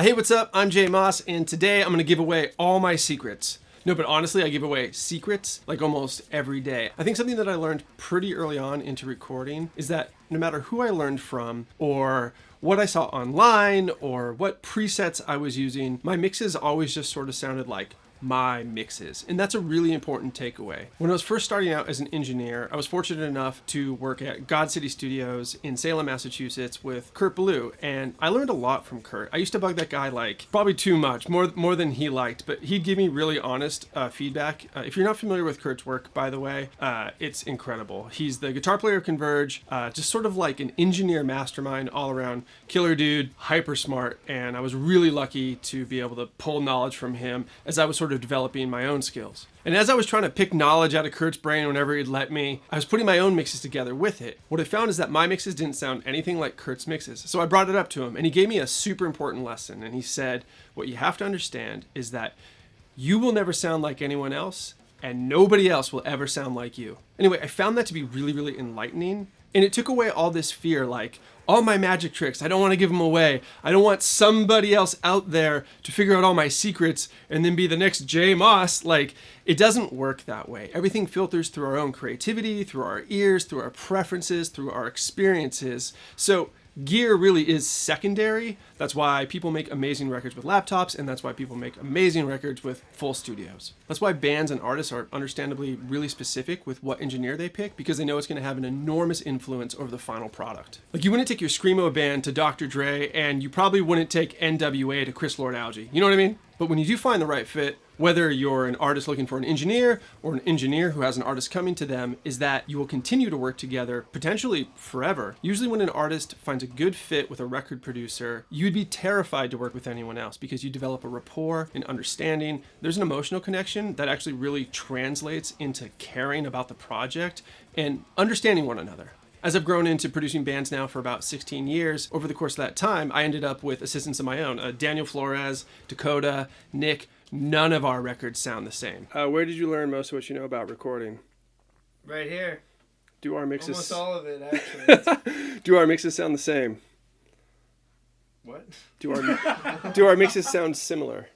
Hey, what's up? I'm Jay Moss, and today I'm going to give away all my secrets. No, but honestly, I give away secrets like almost every day. I think something that I learned pretty early on into recording is that no matter who I learned from or what I saw online or what presets I was using, my mixes always just sort of sounded like my mixes. And that's a really important takeaway. When I was first starting out as an engineer, I was fortunate enough to work at God City Studios in Salem, Massachusetts with Kurt Ballou. And I learned a lot from Kurt. I used to bug that guy like probably too much, more than he liked, but he'd give me really honest feedback. If you're not familiar with Kurt's work, by the way, it's incredible. He's the guitar player of Converge, just sort of like an engineer mastermind all around, killer dude, hyper smart. And I was really lucky to be able to pull knowledge from him as I was sort of developing my own skills. And as I was trying to pick knowledge out of Kurt's brain whenever he'd let me, I was putting my own mixes together with it. What I found is that my mixes didn't sound anything like Kurt's mixes. So I brought it up to him and he gave me a super important lesson. And he said, what you have to understand is that you will never sound like anyone else and nobody else will ever sound like you. Anyway, I found that to be really, really enlightening. And it took away all this fear, like all my magic tricks, I don't want to give them away. I don't want somebody else out there to figure out all my secrets and then be the next Jay Moss. Like, it doesn't work that way. Everything filters through our own creativity, through our ears, through our preferences, through our experiences. So gear really is secondary. That's why people make amazing records with laptops, and that's why people make amazing records with full studios. That's why bands and artists are understandably really specific with what engineer they pick, because they know it's going to have an enormous influence over the final product. Like, you wouldn't take your Screamo band to Dr. Dre, and you probably wouldn't take NWA to Chris Lord-Alge. You know what I mean? But when you do find the right fit, whether you're an artist looking for an engineer or an engineer who has an artist coming to them, is that you will continue to work together potentially forever. Usually when an artist finds a good fit with a record producer, you'd be terrified to work with anyone else because you develop a rapport, an understanding. There's an emotional connection that actually really translates into caring about the project and understanding one another. As I've grown into producing bands now for about 16 years, over the course of that time, I ended up with assistants of my own. Daniel Flores, Dakota, Nick. None of our records sound the same. Where did you learn most of what you know about recording? Right here. Do our mixes... Almost all of it, actually. Do our mixes sound the same? What? Do our mixes sound similar?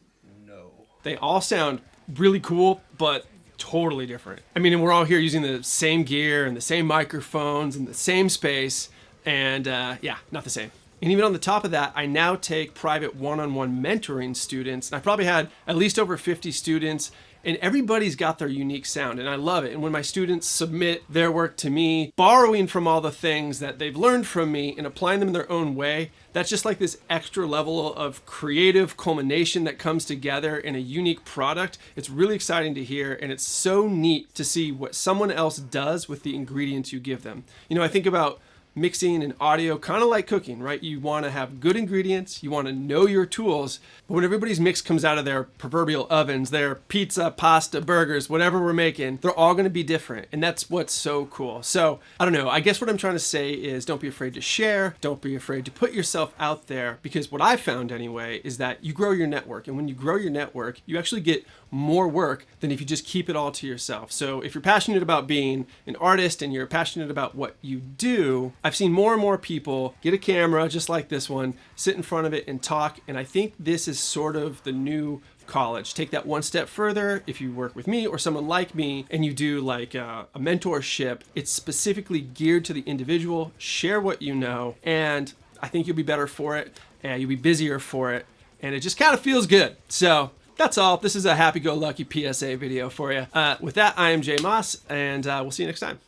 No. They all sound really cool, but totally different. I mean, and we're all here using the same gear and the same microphones and the same space, and yeah, not the same. And even on the top of that, I now take private one-on-one mentoring students. And I probably had at least over 50 students, and everybody's got their unique sound, and I love it. And when my students submit their work to me, borrowing from all the things that they've learned from me and applying them in their own way, that's just like this extra level of creative culmination that comes together in a unique product. It's really exciting to hear, and it's so neat to see what someone else does with the ingredients you give them. You know, I think about mixing and audio kind of like cooking, right? You want to have good ingredients, you want to know your tools, but when everybody's mix comes out of their proverbial ovens, their pizza, pasta, burgers, whatever we're making, they're all going to be different, and that's what's so cool. So I don't know, I guess what I'm trying to say is don't be afraid to share, don't be afraid to put yourself out there, because what I found anyway is that you grow your network, and when you grow your network, you actually get more work than if you just keep it all to yourself. So if you're passionate about being an artist and you're passionate about what you do, I've seen more and more people get a camera just like this one, sit in front of it and talk. And I think this is sort of the new college. Take that one step further. If you work with me or someone like me and you do like a mentorship, it's specifically geared to the individual. Share what you know, and I think you'll be better for it, and you'll be busier for it, and it just kind of feels good. So that's all. This is a happy-go-lucky PSA video for you. With that, I am Jay Moss, and we'll see you next time.